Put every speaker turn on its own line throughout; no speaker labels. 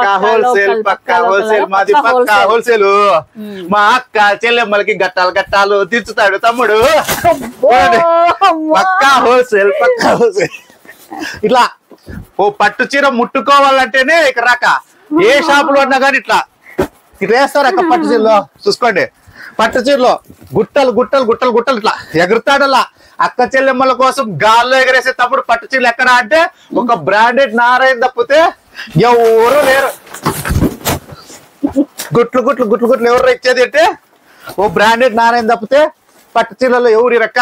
Wholesale పక్కా wholesale మాది పక్కా wholesale. మా అక్క చెల్లెమ్మలకి గట్టాలు గట్టాలు తీర్చుతాడు తమ్ముడు. పక్కా హోల్సేల్ పక్కా హోల్సేల్. ఇట్లా ఓ పట్టు చీర ముట్టుకోవాలంటేనే ఇక రాక ఏ షాపులో ఉన్నా కానీ ఇట్లా వేస్తారు అక్క. పట్టు చీరలో చూసుకోండి, పట్టు చీరలో గుట్టలు గుట్టలు గుట్టలు గుట్టలు ఇట్లా ఎగురుతాడలా. అక్క చెల్లెమ్మల కోసం గాల్లో ఎగరేసే తప్పుడు పట్టు చీరలు ఎక్కడ అంటే ఒక బ్రాండెడ్ నారాయణ తప్పితే ఎవరు లేరు. గుట్లు గుట్లు గుట్లు గుట్లు ఎవరు ఇచ్చేది అంటే ఓ బ్రాండెడ్ నారాయణ తప్పితే పట్టు చీరలలో ఎవరు రక్క.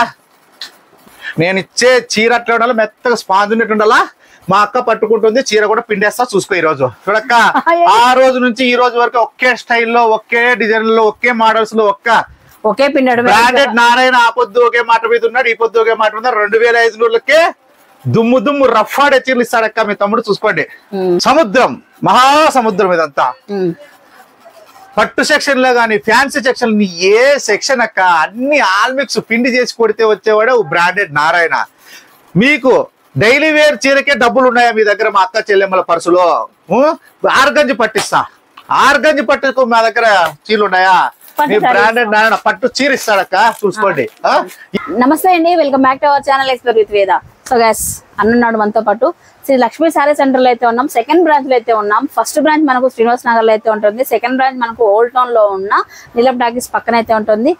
నేను ఇచ్చే చీర అట్లా ఉండాలి, మెత్తగా స్పాంజ్ ఉన్నట్టు ఉండాలా. మా అక్క పట్టుకుంటుంది, చీర కూడా పిండేస్తా చూసుకో. ఈ రోజు చూడక్క, ఆ రోజు నుంచి ఈ రోజు వరకు ఒకే స్టైల్లో ఒకే డిజైన్ లో ఒకే మోడల్స్ లో ఒకే పిండాడు బ్రాండెడ్ నారాయణ. ఆ పొద్దు ఒకే మాట మీద ఉన్నాడు, ఈ పొద్దు ఒకే మాట మీద 2500కే దుమ్ము దుమ్ము రఫాడే చీరలు ఇస్తాడక్క మీ తమ్ముడు. చూసుకోండి, సముద్రం మహాసముద్రం ఇదంతా. పట్టు సెక్షన్ లో గానీ ఫ్యాన్సీ సెక్షన్ ఏ సెక్షన్ అక్క అన్ని ఆల్మిక్స్ పిండి చేసి కొడితే వచ్చేవాడు బ్రాండెడ్ నారాయణ. మీకు డైలీ వేర్ చీరకే డబ్బులు ఉన్నాయా మీ దగ్గర? మా అక్క చెల్లెమ్మల పర్సులో ఆర్గంజి పట్టిస్తా, ఆర్గంజి పట్టుకు మా దగ్గర చీరలు ఉన్నాయా? మీ బ్రాండెడ్ నారాయణ పట్టు చీర ఇస్తాడక్క చూసుకోండి.
నమస్తే అండి, welcome back to our channel explore with వేద. సో గైస్ అన్నున్నాడు మనతో పాటు. శ్రీ లక్ష్మీ శారీ సెంటర్ లో అయితే ఉన్నాం, సెకండ్ బ్రాంచ్ లో అయితే ఉన్నాం. ఫస్ట్ బ్రాంచ్ మనకు శ్రీనివాస్ నగర్ లో అయితే ఉంటుంది, సెకండ్ బ్రాంచ్ మనకు ఓల్డ్ టౌన్ లో ఉన్న నీలం టాకీస్ పక్కన అయితే ఉంటుంది.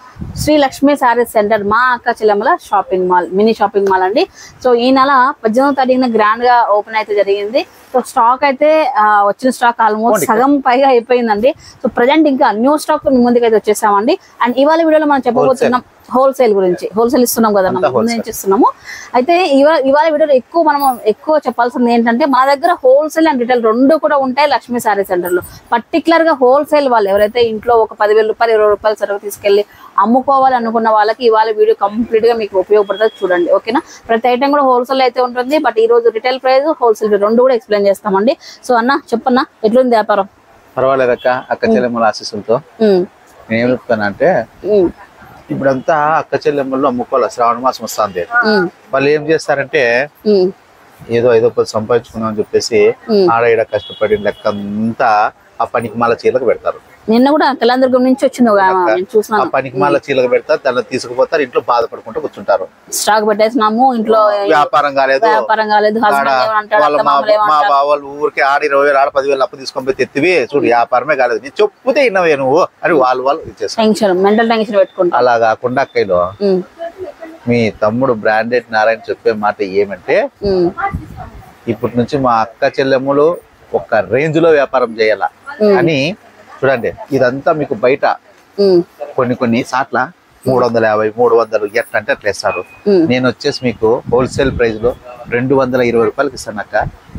శ్రీ లక్ష్మీ శారీ సెంటర్ మా అక్క చెల్లెమ్మల shopping mall, mini shopping mall అండి. సో ఈ నెల 18వ తారీఖున గ్రాండ్ గా ఓపెన్ అయితే జరిగింది. సో స్టాక్ అయితే వచ్చిన స్టాక్ ఆల్మోస్ట్ సగం పైగా అయిపోయిందండి. సో ప్రజెంట్ ఇంకా న్యూ స్టాక్ ముందుకు అయితే వచ్చేసామండి. అండ్ ఇవాళ వీడియోలో మనం చెప్పబోతున్నాం హోల్సేల్ గురించి. హోల్సేల్ ఇస్తున్నాం కదా, ముందు నుంచి ఇస్తున్నాము. అయితే ఇవాళ వీడియోలో మనం ఎక్కువ చెప్పాల్సింది ఏంటంటే మన దగ్గర హోల్సేల్ అండ్ రిటైల్ రెండు కూడా ఉంటాయి లక్ష్మీ శారీ సెంటర్ లో. పర్టికులర్ గా హోల్సేల్ వాళ్ళు ఎవరైతే ఇంట్లో ఒక 10,000 రూపాయలు 20 రూపాయలు సరుకు తీసుకెళ్లి అమ్ముకోవాలి అనుకున్న వాళ్ళకి ఇవాళ వీడియో కంప్లీట్ గా మీకు ఉపయోగపడుతుంది, చూడండి ఓకేనా. ప్రతి ఐటమ్ కూడా హోల్సేల్ అయితే ఉంటుంది, బట్ ఈ రోజు రిటైల్ ప్రైస్ హోల్సేల్ రెండు కూడా ఎక్స్ప్లెయిన్ చేస్తామండి. సో అన్న చెప్పన్నా, ఎట్లుంది వ్యాపారం?
పర్వాలేదు అక్క, అక్క చెల్లెమ్మల ఆశీస్సులతో. నేను ఏం చెప్తానంటే ఇప్పుడంతా అక్క చెల్లెమ్మలు అమ్ముకోవాలి, శ్రావణ మాసం వస్తుంది. వాళ్ళు ఏం చేస్తారంటే ఏదో 5 సంపాదించుకుందాం అని చెప్పేసి ఆడ ఈడ కష్టపడి లెక్కంతా ఆ పనికి మాల చీలకు పెడతారు.
నిన్న కూడా కళ్యాణదుర్గం నుంచి వచ్చింది,
ఆ పనికి మాల చీలకు పెడతారు, దాన్ని తీసుకుపోతారు, ఇంట్లో బాధపడుకుంటూ కూర్చుంటారు.
స్టాక్ పెట్టేసినాము, ఇంట్లో
వ్యాపారం కాలేదు. మా బావాళ్ళు ఊరికి 20,000 ఆడ 10,000 అప్పు తీసుకొని పోయి తెత్తివి చూడు, వ్యాపారమే కాలేదు, నీ చెప్పుతే ఇన్నవే నువ్వు అని వాళ్ళు ఇచ్చేస్తారు. అలా కాకుండా అక్కలో మీ తమ్ముడు బ్రాండెడ్ నారాయణ చెప్పే మాట ఏమంటే ఇప్పటి నుంచి మా అక్క చెల్లెమ్మలు ఒక రేంజ్ లో వ్యాపారం చేయాల అని. చూడండి, ఇదంతా మీకు బయట కొన్ని సార్ల 350, 300 ఎట్లంటే అట్లా ఇస్తారు. నేను వచ్చేసి మీకు హోల్సేల్ ప్రైస్ లో 220 రూపాయలకి ఇస్తానక్క.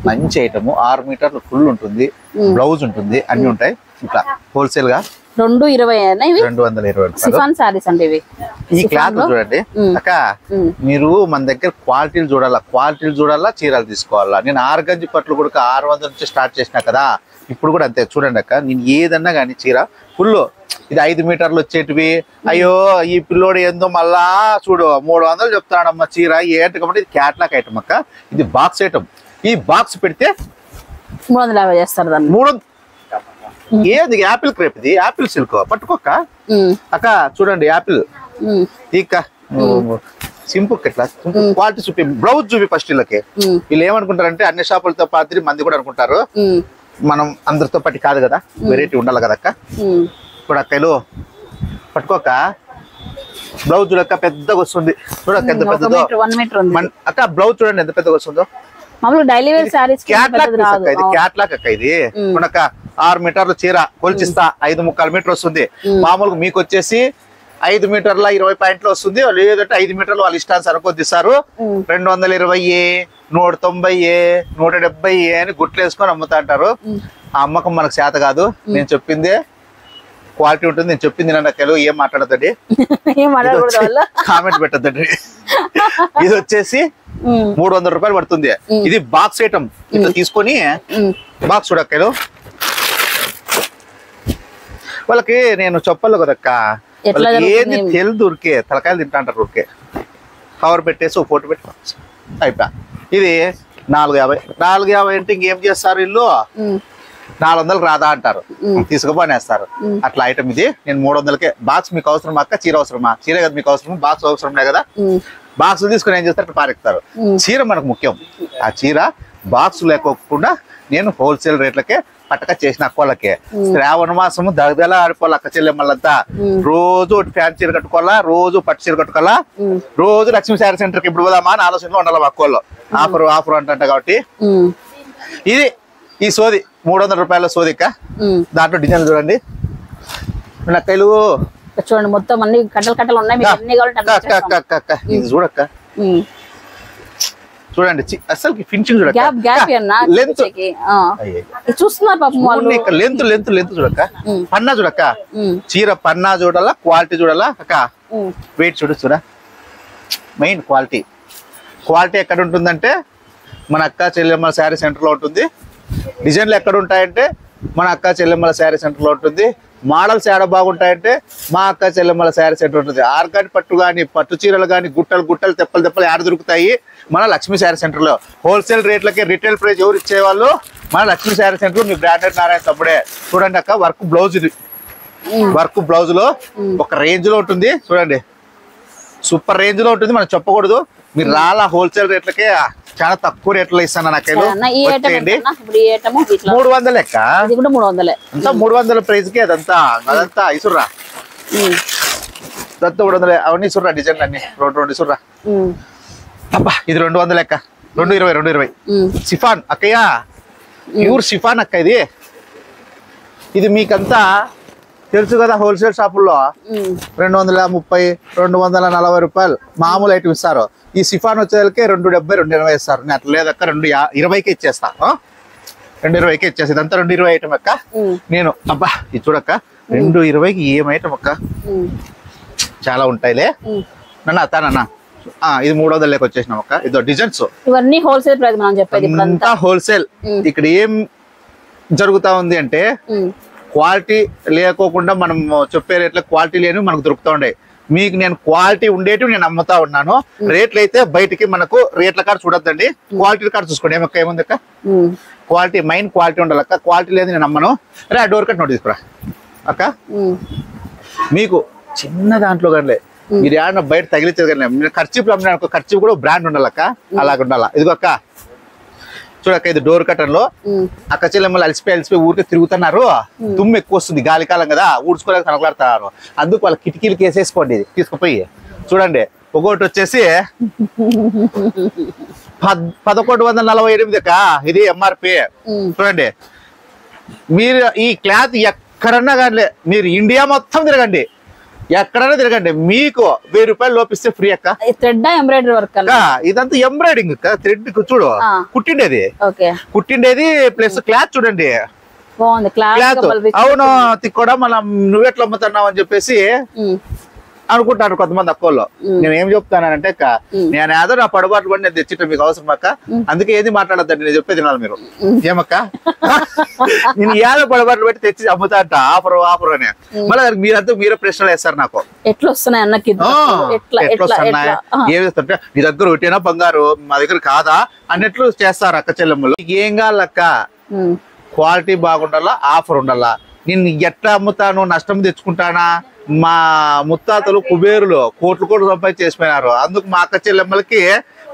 మంచి ఐటమ్, 6 మీటర్లు ఫుల్ ఉంటుంది, బ్లౌజ్ ఉంటుంది, అన్ని ఉంటాయి. ఇట్లా హోల్సేల్ గా
220
ఈ క్లాత్ చూడండి అక్క. మీరు మన దగ్గర క్వాలిటీలు చూడాలా, చీరలు తీసుకోవాలా. నేను ఆర్గంజి పట్లు కూడా 600 నుంచి స్టార్ట్ చేసినా కదా, ఇప్పుడు కూడా అంతే. చూడండి అక్క, నేను ఏదన్నా కానీ చీర ఫుల్ ఇది 5 మీటర్లు వచ్చేటివి. అయ్యో ఈ పిల్లోడు ఏందో మళ్ళా చూడు 300 చెప్తాడమ్మ చీర ఏంటి కాబట్టి ఇది క్యాట్లాక్ ఐటమ్ అక్క. ఇది బాక్స్ ఐటమ్, ఈ బాక్స్ పెడితే
350 చేస్తారు.
300 ఏది యాపిల్ క్రేప్, ఇది యాపిల్ సిల్క్ పట్టుకోక్క అక్క. చూడండి యాపిల్ ఇక సింపుల్ ఇట్లా క్వాలిటీ చూపి, బ్లౌజ్ చూపి ఫస్ట్. వీళ్ళకి వీళ్ళు ఏమనుకుంటారంటే అన్ని షాపులతో పాటు మంది కూడా అనుకుంటారు, మనం అందరితో పాటు కాదు కదా, వెరైటీ ఉండాలి కదా అక్క. ఇప్పుడు అక్కలు పట్టుకోక బ్లౌజ్ చూడక్క పెద్దగా వస్తుంది, చూడక్క ఎంత పెద్దదో అక్క. బ్లౌజ్ చూడండి ఎంత పెద్దగా వస్తుందో. ఇది క్యాట్లాక్ అక్క. ఇది మనక 6 మీటర్ల చీర కొలిచిస్తా 5.25 మీటర్ వస్తుంది. మామూలుగా మీకు వచ్చేసి 5 మీటర్ల 20 పాయింట్లు వస్తుంది, లేదంటే 5 మీటర్లు వాళ్ళు ఇష్టానుసారం కొద్దిస్తారు. 220, 190, 170 అని గుట్లు వేసుకొని అమ్ముతా అంటారు. ఆ అమ్మకం మనకు చేత కాదు. నేను చెప్పిందే క్వాలిటీ ఉంటుంది, నేను చెప్పింది నన్ను తెలుగు ఏం మాట్లాడద్దండి, కామెంట్ పెట్టద్దండి. ఇది వచ్చేసి 300 రూపాయలు పడుతుంది. ఇది బాక్స్ ఐటమ్. ఇట్లా తీసుకొని బాక్స్ చూడక్కలు వాళ్ళకి నేను చెప్పాలి కదక్క, ఏది తెలు దొరికే తలకాయలు తింటా అంటారు. ఊరికే కవర్ పెట్టేసి ఒక ఫోటో పెట్టి అయిపోయా. ఇది 450 అంటే ఇంకేం చేస్తారు వీళ్ళు, 400 రాదా అంటారు, తీసుకుపోనేస్తారు. అట్లా ఐటమ్ ఇది. నేను 300కే. బాక్స్ మీకు అవసరం అక్క? చీర అవసరమా? చీర కదా మీకు అవసరం, బాక్స్ అవసరం లే కదా. బాక్స్ తీసుకుని ఏం చేస్తారు, పారెక్తారు. చీర మనకు ముఖ్యం. ఆ చీర బాక్స్ లేకోకుండా నేను హోల్సేల్ రేట్లకే పట్టక చేసిన అక్కోళ్ళకే. శ్రావణ మాసము దగదలా ఆడుకోవాలి అక్క చెల్లెమ్మలంతా. రోజు ఫ్యాన్ చీర కట్టుకోవాలా, రోజు పట్టు చీర కట్టుకోవాలా, రోజు లక్ష్మీ శారీ సెంటర్కి ఇప్పుడు పోదామా అని ఆలోచనలో ఉండాలి అక్కోళ్ళు. ఆఫర్ అంట కాబట్టి ఇది ఈ సోది 300 రూపాయల సోదిక్క. దాంట్లో డిజైన్ చూడండి నక్కలు
చూడండి, మొత్తం అన్ని కట్టలు ఉన్నాయి.
ఇది చూడక్క, చూడండి అసలు ఫినిషింగ్ చూడక్క, లెంత్
చూస్తున్నారు పాపం వాళ్ళు.
లెంత్ చూడక్క, పన్నా చూడక్క, చీర పన్నా చూడాలా, క్వాలిటీ చూడాలా అక్క. వెయిట్ చూడ మెయిన్ క్వాలిటీ ఎక్కడ ఉంటుందంటే మన అక్క చెల్లెమ్మల శారీ సెంటర్ లో ఉంటుంది. డిజైన్లు ఎక్కడ ఉంటాయంటే మన అక్క చెల్లెమ్మల శారీ సెంటర్ లో ఉంటుంది. మోడల్స్ ఏడ బాగుంటాయంటే మా అక్క చెల్లెమ్మల శారీ సెంటర్ ఉంటుంది. ఆర్గాని పట్టు కానీ, పట్టు చీరలు కానీ, గుట్టలు తెప్పలు ఏడ దొరుకుతాయి మన లక్ష్మీ శారీ సెంటర్ లో. హోల్సేల్ రేట్లకి రిటైల్ ప్రైస్ ఎవరు ఇచ్చేవాళ్ళు మన లక్ష్మీ శారీ సెంటర్. మీ బ్రాండెడ్ నారాయణ తమ్ముడే. చూడండి అక్క, వర్క్ బ్లౌజ్ ఇది. వర్క్ బ్లౌజ్ లో ఒక రేంజ్ లో ఉంటుంది చూడండి, సూపర్ రేంజ్ లో ఉంటుంది. మనం చెప్పకూడదు, మీరు రాలా హోల్సేల్ రేట్లకే చాలా తక్కువ రేట్లో ఇస్తాను. నాకైనా 300 లెక్క, అంతా 300 ప్రైజ్ కి. అదంతా ఇసుర్రా, అంతా 300. అవన్నీ ఇసుర్రా డిజైన్ అన్ని 2 ఇసుర్రా. అబ్బా ఇది 200 లెక్క, 220 సిఫాన్ అక్కయ్య, ప్యూర్ సిఫాన్ అక్క. ఇది మీకంతా తెలుసు కదా, హోల్సేల్ షాపుల్లో 230, 240 రూపాయలు మామూలు ఐటమ్ ఇస్తారు. ఈ సిఫాన్ వచ్చేసరికి 270, 280 ఇస్తారు. నేను అట్లా లేదక్క, 220కే ఇచ్చేస్తా. 220కే ఇచ్చేస్తా. ఇదంతా 220 ఐటమ్ అక్క. నేను అబ్బా ఇది చూడక్క, 220కి ఏం ఐటమ్ అక్క, చాలా ఉంటాయిలే నాన్న. ఇది 300 లెక్క వచ్చేసినాం అక్క. ఇదో డిజైన్స్
ఇవన్నీ హోల్సేల్ ప్రైస్ మనం చెప్పేది.
అంతా హోల్సేల్. ఇక్కడ ఏం జరుగుతా ఉంది అంటే క్వాలిటీ లేకోకుండా మనం చెప్పే రేట్ల క్వాలిటీ లేని మనకు దొరుకుతా ఉండే. మీకు నేను క్వాలిటీ ఉండేటివి నేను అమ్ముతా ఉన్నాను. రేట్లు అయితే బయటికి మనకు రేట్ల కాడ చూడొద్దండి, క్వాలిటీ కాడ చూసుకోండి. ఏమక్క ఏముంది అక్క, క్వాలిటీ మెయిన్ క్వాలిటీ ఉండాలక్క. క్వాలిటీ లేదు నేను అమ్మను. రే ఆ డోర్ కట్ నోట్ తీసుకురా అక్క. మీకు చిన్న దాంట్లో కానీ మీరు ఏమన్నా బయట తగిలించేది కానీ, మీరు ఖర్చీపులు అమ్మిన ఖర్చీపు కూడా బ్రాండ్ ఉండాలక్క, అలాగ ఉండాలా. ఇదిగో అక్క చూడక్క, ఇది డోర్ కర్టన్ లో అక్క చెల్లెమ్మలు అలసిపోయి ఊరికే తిరుగుతున్నారు. తుమ్ము ఎక్కువ వస్తుంది, గాలి కాలం కదా, ఊడ్చుకోలేక కనకలాడుతున్నారు. అందుకు వాళ్ళ కిటికీలకి వేసేసుకోండి. ఇది తీసుకుపోయి చూడండి. ఒకటి వచ్చేసి 1148 అక్క, ఇది ఎంఆర్పి. చూడండి, మీరు ఈ క్లాత్ ఎక్కడన్నా కానీ మీరు ఇండియా మొత్తం తిరగండి, ఎక్కడైనా తిరగండి, మీకు 1000 రూపాయలు లోపిస్తే ఫ్రీ అక్క.
థ్రెడ్ ఎంబ్రాయిడరీ వర్క్
ఇదంతా ఎంబ్రాయిడింగ్ అక్క. థ్రెడ్ చూడు, కుట్టిండేది ప్లస్ క్లాత్ చూడండి, క్లాత్. అవును కూడా మనం నువ్వెట్లా అమ్ముతున్నావు అని చెప్పేసి అనుకుంటారు కొంతమంది అక్కోళ్ళు. నేను ఏం చెప్తానంటే అక్క, నేను ఏదో నా పడబాట్లు పడి నేను తెచ్చిట మీకు అవసరం అక్క. అందుకే ఏది మాట్లాడద్దండి, నేను చెప్పేది వినాలి మీరు. ఏమక్క, నేను ఏదో పడబాట్లు పెట్టి తెచ్చి అమ్ముతా అంట ఆఫర్ అని. మళ్ళీ దానికి మీరంతా మీరే ప్రశ్నలు వేస్తారు నాకు.
ఎట్లా వస్తున్నాయి
ఏం చేస్తారంటే నీ దగ్గర ఒకటేనా బంగారు, మా దగ్గర కాదా అన్నట్లు చేస్తారు అక్క చెల్లెమ్మలు. ఏం కావాలక్క, క్వాలిటీ బాగుండాలా, ఆఫర్ ఉండాలా. నేను ఎట్లా అమ్ముతాను, నష్టం తెచ్చుకుంటానా? మా ముత్తాతలు కుబేరులు కోట్లు సంపాదించి చేసిపోయినారు. అందుకు మా అక్క చెల్లెమ్మలకి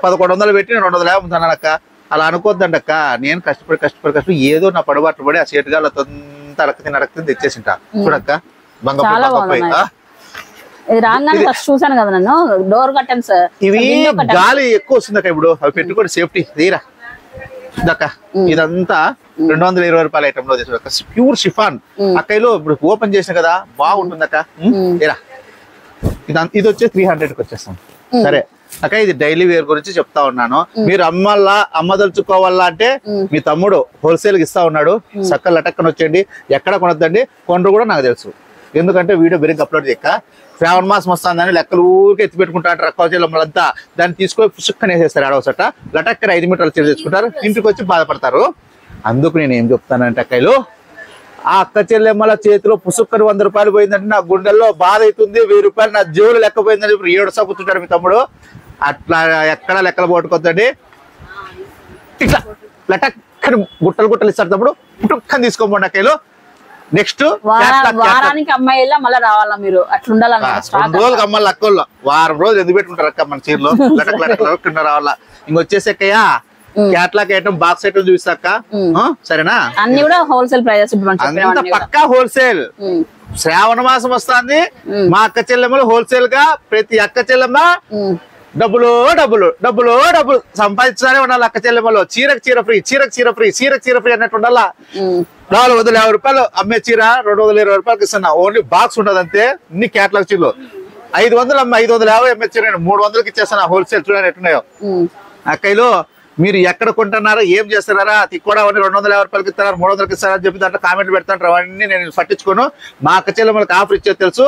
1100 పెట్టి నేను 250 అమ్ముతాను అక్క. అలా అనుకోద్దండి అక్క. నేను కష్టపడి ఏదో నా పడబాట్లు పడి ఆ చేటుగా అడక్తిని తెచ్చేసింట. చూడక్క బంగారు ఇవి గాలి ఎక్కువ వస్తుంది అక్క. ఇప్పుడు అవి పెట్టుకోండి, సేఫ్టీ తీరా దక్క. ఇదంతా 220 రూపాయల ఐటమ్ లో తీసుకు ప్యూర్ షిఫాన్ అక్కలో. ఇప్పుడు ఓపెన్ చేసిన కదా, బాగుంటుంది అక్క. ఇది వచ్చి 300కి వచ్చేస్తాం. సరే అక్క, ఇది డైలీ వేర్ గురించి చెప్తా ఉన్నాను. మీరు అమ్మదలుచుకోవాలా అంటే మీ తమ్ముడు హోల్సేల్ కి ఇస్తా ఉన్నాడు. చక్కగా లటక్కన వచ్చేయండి, ఎక్కడ కొనొద్దండి. కొండ్రు కూడా నాకు తెలుసు, ఎందుకంటే వీడియో బెరిగ్గా అప్లోడ్ చేయక. శ్రావణ మాసం వస్తుందని లెక్కలు ఊరికే ఎత్తి పెట్టుకుంటా అంటారు అక్క చెల్లెమ్మలంతా. దాన్ని తీసుకొని పుసుక్కని వేసేస్తారు ఆడవసట. లటక్కన 5 మీటర్ల చీర తెచ్చుకుంటారు, ఇంటికి వచ్చి బాధపడతారు. అందుకు నేను ఏం చెప్తానంటే అక్కలు, ఆ అక్క చెల్లెమ్మల చేతిలో పుసుక్కని 100 రూపాయలు పోయిందంటే నా గుండెల్లో బాధ అవుతుంది. 1000 రూపాయలు నా జేబులు లెక్క పోయిందని ఇప్పుడు 7 కూర్చుంటాడు మీ తమ్ముడు. అట్లా ఎక్కడ లెక్కలు పోటుకొద్దండి. ఇట్లా లటక్ పుట్టుక్కని గుట్టలు ఇస్తాడు పుట్టుక్కని తీసుకోమండి అక్కలు. నెక్స్ట్
వారానికి అమ్మాయిలా మళ్ళీ రావాలా మీరు అట్లా ఉండాలన్నమాట.
2 రోజులకి అమ్మాయిలు అక్కల్లో వారం రోజులు ఎందుకు పెట్టుకుంటారు అక్క మన చీరలో లటక్ రావాలా. ఇంకొచ్చేసి అక్కయ్యా క్యాట్లాగ్ ఐటమ్ బాక్స్ ఐటమ్ చూపిస్తాక సరేనా.
అన్ని కూడా హోల్సేల్ ప్రైజెస్
అంత పక్కా హోల్సేల్. శ్రావణ మాసం వస్తుంది, మా అక్క చెల్లెమ్మలు హోల్సేల్ గా ప్రతి అక్క చెల్లెమ్మ డబ్బులు సంపాదించానే ఉండాలి. అక్క చెల్లెమ్మలో చీరకు చీర ఫ్రీ అన్నట్టు ఉండాలా. 450 రూపాయలు అమ్మే చీర 220 రూపాయలకి ఇస్తున్నా. ఓన్లీ బాక్స్ ఉండదు అంతే. ఇన్ని క్యాట్లాగ్ చీరలు 500 అమ్మ 550 అమ్మే చీర 300కి ఇచ్చేస్తాను హోల్సేల్. చూడండి ఎట్టున్నాయో అక్కయ్యలు. మీరు ఎక్కడ కొంటున్నారో ఏం చేస్తున్నారా కూడా 250 రూపాయలకి ఇస్తారా 300కి ఇస్తారా అని చెప్పి దాంట్లో కామెంట్ పెడతాంటారు. అవన్నీ నేను పట్టించుకోను. మా అక్క చెల్లెమ్మలకి ఆఫర్ ఇచ్చేది తెలుసు.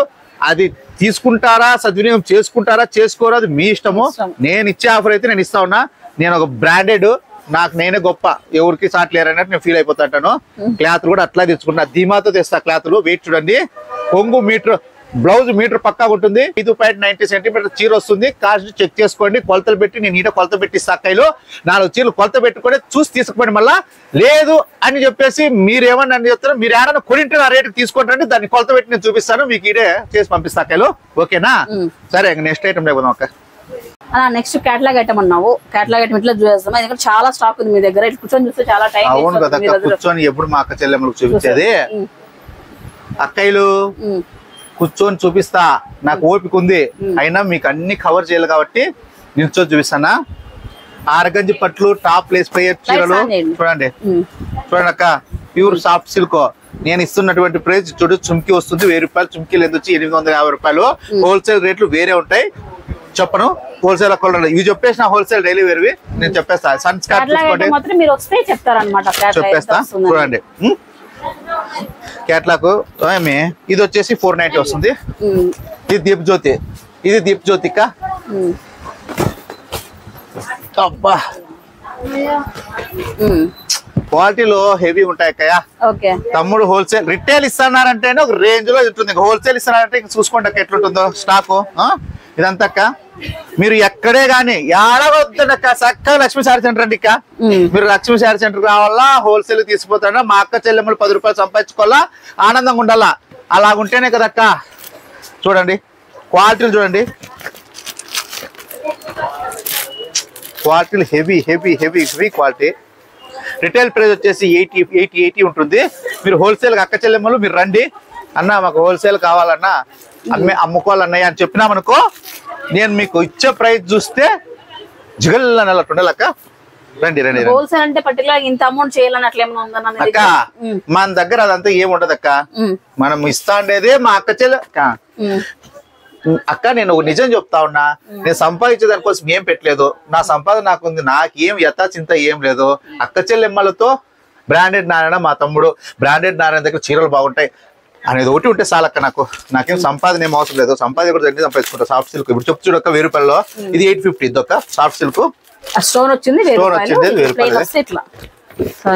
అది తీసుకుంటారా సద్వినియోగం చేసుకుంటారా చేసుకోరా అది మీ ఇష్టము. నేను ఇచ్చే ఆఫర్ అయితే నేను ఇస్తా ఉన్నా. నేను ఒక బ్రాండెడ్ నాకు నేనే గొప్ప ఎవరికి సాట్ లేరు అన్నట్టు నేను ఫీల్ అయిపోతాను. క్లాత్ కూడా అట్లా తెచ్చుకుంటా. ధీమాతో తెస్తా క్లాత్లు. వెయిట్ చూడండి. కొంగు మీటర్ బ్లౌజ్ మీటర్ పక్కా ఉంటుంది. 5.90 సెంటీమీటర్ చీర వస్తుంది. కాస్ట్ చెక్ చేసుకోండి. కొలతలు పెట్టి నేను నీట కొలత పెట్టి సక్కలు 4 చీరలు కొలత పెట్టుకొని చూసి తీసుకుపోండి. మళ్ళా లేదు అని చెప్పేసి మీరేమన్నా అని చెప్తారు. మీరు ఏమైనా కొనింటే ఆ రేటుకి తీసుకుంటారండి. దాన్ని కొలత పెట్టి నేను చూపిస్తాను. మీకు ఇదే చేసి పంపిస్తా అక్కలు. ఓకేనా? సరే నెక్స్ట్ ఐటమ్ లేకపోతే అక్క.
నెక్స్ట్ క్యాటలాగ్ ఐటమ్ అన్నావు. క్యాటలాగ్ ఐటమ్ ఇట్లా చూసేస్తాం. ఎందుకంటే చాలా స్టాక్ ఉంది మీ దగ్గర. ఇట్లా కూర్చొని చూస్తే చాలా టైం.
అవును కదా కూర్చొని ఎప్పుడు మా అక్క చెల్లెమ్మలకు చూపించేది. అక్కయ్యలు కూర్చొని చూపిస్తా. నాకు ఓపిక ఉంది. అయినా మీకు అన్ని కవర్ చేయాలి కాబట్టి నిల్చొని చూపిస్తానా. ఆరగంజి పట్లు టాప్ లేస్ ప్లేయర్ చీరలు చూడండి అక్క. Pure soft silk. నేను ఇస్తున్నటువంటి ప్రైస్ చూడు. చుమ్కి వస్తుంది 1000 రూపాయలు. చుమ్కీలు ఎందుకు 850 రూపాయలు. హోల్సేల్ రేట్లు వేరే ఉంటాయి. చెప్పను హోల్సేల్ అక్కడ ఇవి చెప్పేసిన హోల్సేల్ డైలీ వేరువి నేను చెప్పేస్తా. సన్ స్కార్ప్ చెప్పేస్తా చూడండి. క్యాట్లాగ్ ఇది వచ్చేసి 490 వస్తుంది. ఇది దీప్ జ్యోతి. ఇది దీప్ జ్యోతిక. అబ్బా క్వాలిటీలో హెవీ ఉంటాయి అక్కయ్య. తమ్ముడు హోల్సేల్ రిటైల్ ఇస్తున్నారంటే ఒక రేంజ్ లో ఉంటుంది. హోల్సేల్ ఇస్తున్నారంటే ఇంక చూసుకోండి అక్క ఎట్లుంటుందో స్టాక్. ఇదంతా అక్క మీరు ఎక్కడే గానీ ఏడవద్దక్క చక్కగా లక్ష్మీ శారీ సెంటర్ అండి. ఇక్క మీరు లక్ష్మీ శారీ సెంటర్ రావాలా హోల్సేల్ తీసుకుపోతారా. మా అక్క చెల్లెమ్మలు 10 రూపాయలు సంపాదించుకోవాలా ఆనందంగా ఉండాలా. అలాగుంటేనే కదక్క. చూడండి క్వాలిటీలు చూడండి. క్వాలిటీలు హెవీ క్వాలిటీ. రిటైల్ ప్రైస్ వచ్చేసి 80 ఉంటుంది. మీరు హోల్సేల్ అక్క చెల్లెమ్మలు మీరు రండి అన్న మాకు హోల్సేల్ కావాలన్నా అమ్ముకోవాలన్నయ్య అని చెప్పినామనుకో నేను మీకు ఇచ్చే ప్రైస్ చూస్తే జిగల్ అన్నట్టుండాలక్క. రండి
హోల్సేల్ అంటే పర్టికులర్ ఇంత అమౌంట్ చేయాలని అట్లా ఏమైనా ఉందన్న
అక్క. మన దగ్గర అదంతా ఏముండదు అక్క. మనం ఇస్తా ఉండేదే మా అక్క చెల్లె అక్క. నేను ఒక నిజం చెప్తా ఉన్నా. నేను సంపాదించే దానికోసం ఏం పెట్టలేదు. నా సంపాదన నాకుంది. నాకేం యథాచింత ఏం లేదు. అక్క చెల్లెమ్మలతో బ్రాండెడ్ నారాయణ మా తమ్ముడు బ్రాండెడ్ నారాయణ దగ్గర చీరలు బాగుంటాయి అనేది ఒకటి ఉంటే చాలక్క. నాకేం సంపాదన ఏం అవసరం లేదు. సంపాదన కూడా దగ్గర సంపాదించుకుంటా. సాఫ్ట్ సిల్క్ ఇప్పుడు చెప్పు చూడక్క 1000 రూపాయల్లో ఇది 850 ఇదొక్క సాఫ్ట్ సిల్క్.
స్టోన్ వచ్చింది 1000 రూపాయలు.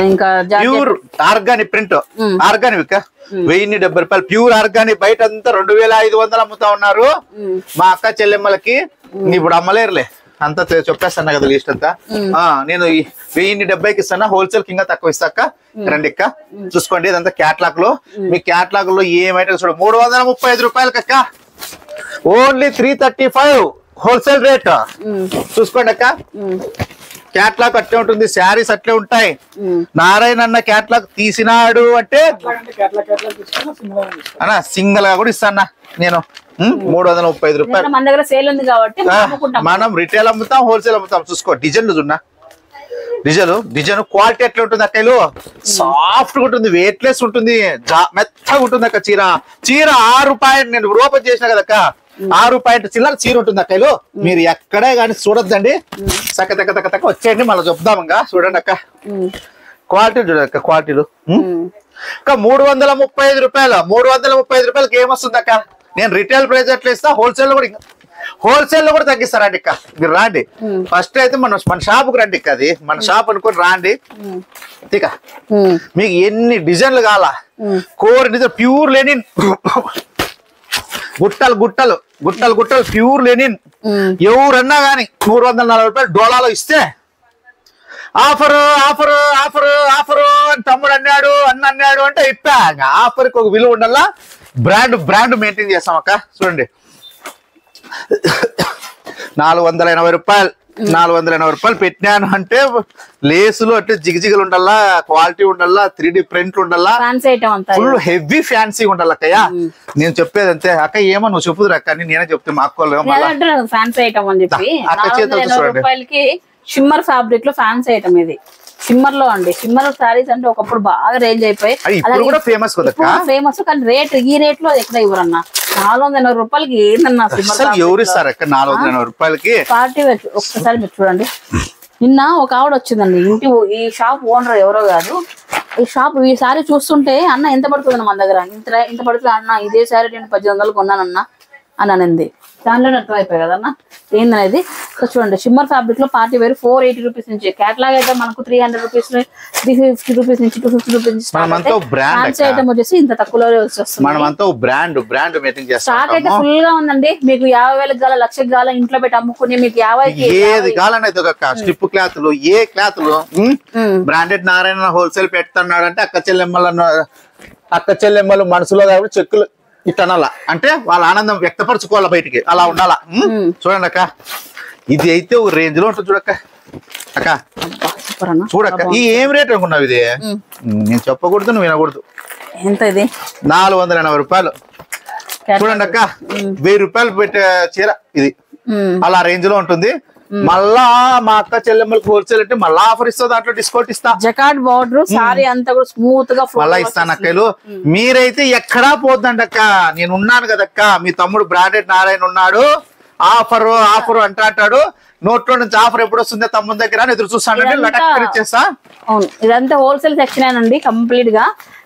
ఇంకా
ప్యూర్ ఆర్గానిక్ ప్రింట్ ఆర్గానిక్ 1070 రూపాయలు ప్యూర్ ఆర్గానిక్. బయట అంతా 2500 అమ్ముతా ఉన్నారు. మా అక్క చెల్లెమ్మలకి ఇప్పుడు అమ్మలేరులే అంతా చెప్పేస్తాను కదా లిస్ట్ అంతా. నేను 1070కి ఇస్తాను. హోల్సేల్ కింద తక్కువ ఇస్తాక రండి అక్క. చూసుకోండి ఇదంతా క్యాట్లాగ్ లో. మీ క్యాట్లాగ్ లో ఏమైతే చూడ 335 రూపాయలకి అక్క. Only 335 wholesale rate. చూసుకోండి అక్క. క్యాట్లాగ్ అట్లే ఉంటుంది. శారీస్ అట్లే ఉంటాయి. నారాయణ అన్న క్యాట్లాగ్ తీసినాడు అంటే అన్నా సింగిల్ గా కూడా ఇస్తాను నేను 335 రూపాయలు.
మన దగ్గర సేల్ ఉంది కాబట్టి
మనం రిటైల్ అమ్ముతాం హోల్సేల్ అమ్ముతాం. చూసుకో డిజైన్లు చూన్నా. డిజైన్ క్వాలిటీ ఎట్లా ఉంటుంది అక్కలు. సాఫ్ట్ గా ఉంటుంది. వెయిట్లెస్ ఉంటుంది. మెత్తగా ఉంటుంది అక్క. చీర 6 రూపాయలు నేను ఓపెన్ చేసిన కదక్క. 6 రూపాయలు చిల్లర చీర ఉంటుంది అక్కలు. మీరు ఎక్కడే కానీ చూడొద్దండి. తక్క వచ్చేయండి మళ్ళీ చెప్దాం. ఇంకా చూడండి అక్క క్వాలిటీ చూడండి అక్క. క్వాలిటీలు 335 రూపాయలు. 335 రూపాయలకి ఏమొస్తుంది అక్క. నేను రిటైల్ ప్రైస్ ఎట్లా ఇస్తా హోల్సేల్ లో కూడా తగ్గిస్తారండి ఇక్క. మీరు రాండి ఫస్ట్ అయితే మన షాపుకి రండి ఇక్క. అది మన షాప్ అనుకుని రాండి. ఇక మీకు ఎన్ని డిజైన్లు కావాలా కోర్ డిజైన్ ప్యూర్ లెనిన్ గుట్టలు ప్యూర్ లెనిన్ ఎవరన్నా గానీ 340 రూపాయలు డోలాలో ఇస్తే ఆఫరు ఆఫరు ఆఫరు ఆఫరు అని తమ్ముడు అన్నాడు అన్నాడు అంటే ఇప్పా ఆఫర్కి ఒక విలువ ఉండాలా బ్రాండ్ మెయింటైన్ చేస్తాం అక్క చూడండి 480 రూపాయలు 480 రూపాయలు పెట్టినాను అంటే లేసులు అంటే జిగజిగలు ఉండాలా క్వాలిటీ ఉండాలా 3D ప్రింట్ ఉండాలా ఫుల్ హెవీ ఫ్యాన్సీ ఉండాలక్కయ్య నేను చెప్పేది అంతే అక్క ఏమో నువ్వు చెప్పుదురు అక్క నేనే చెప్తే మా అక్క
ఫ్యాన్సీ ఐటమ్ అని చెప్పి 480 రూపాయలకి షిమ్మర్ ఫ్యాబ్రిక్ లో ఫ్యాన్సీ ఐటమ్ ఇది షిమ్మర్ లో అండి షిమ్మర్ సారీస్ అంటే ఒకప్పుడు బాగా రేంజ్ అయిపోయి ఫేమస్ కానీ ఈ రేట్ లో ఎక్కడ ఇవ్వరన్నా 480 రూపాయలకి ఏందన్నా
ఎవరు ఇస్తారు అక్క 480 రూపాయలకి
పార్టీ వేర్ ఒక్కసారి మీరు చూడండి నిన్న ఒక ఆవిడ వచ్చిందండి ఇంటి ఈ షాప్ ఓనర్ ఎవరో కాదు ఈ షాప్ ఈ సారీ చూస్తుంటే అన్న ఎంత పడుతుంది మన దగ్గర ఇంత పడుతుంది అన్న ఇదే సారీ నేను 1800 కొన్నానన్నా అని అనింది దానిలోనే అర్థం అయిపోయి కదన్నా ఏందనేది చూడండి షిమ్మర్ ఫ్యాబ్రిక్ లో పార్టీ వేర్ 480 రూపీస్ నుంచి కేటలాగ్ అయితే మనకు 300 రూపీస్ 350 రూపీస్ నుంచి 250 రూపీస్ నుంచి ఐటమ్ వచ్చేసి ఇంత తక్కువలో వస్తుంది స్టాక్ అయితే ఫుల్ గా ఉందండి మీకు 50,000 గాల 1,00,000 గాల ఇంట్లో పెట్టి అమ్ముకుని మీకు 50
ఏది కావాలని స్ట్రిప్ క్లాత్లు ఏ క్లాత్లు బ్రాండెడ్ నారాయణ హోల్సేల్ పెడుతున్నాడు అంటే అక్క చెల్లెమ్మలు మనసులో కాబట్టి చెక్కులు ఇట్టనాల అంటే వాళ్ళ ఆనందం వ్యక్తపరచుకోవాలి బయటికి అలా ఉండాలా చూడండి అక్క ఇది అయితే ఒక రేంజ్ లో ఉంటుంది చూడక్క అక్క చూడక్క ఈ ఏం రేట్ అనుకున్నావు ఇది నేను చెప్పకూడదు నువ్వు వినకూడదు
ఎంత ఇది
480 రూపాయలు చూడండి అక్క 1000 రూపాయలు పెట్టే చీర ఇది అలా రేంజ్ లో ఉంటుంది మళ్ళా మా అక్క చెల్లెమ్మలకు హోల్సేల్ అంటే మళ్ళా ఆఫర్ ఇస్తా దాంట్లో డిస్కౌంట్ ఇస్తా
జకాట్ బోర్డర్ సారీ అంతా కూడా స్మూత్ గా
మళ్ళా ఇస్తాను అక్కలు మీరైతే ఎక్కడా పోద్దండి అక్క నేను ఉన్నాను కదక్క మీ తమ్ముడు బ్రాండెడ్ నారాయణ ఉన్నాడు ఆఫర్ అంటాడు నోట్లో నుంచి ఆఫర్ ఎప్పుడు వస్తుందో తమ్ముడు దగ్గర ఎదురు చూస్తాను ఇచ్చేస్తా
అవును ఇదంతా హోల్సేల్ సెక్షన్ అండి కంప్లీట్ గా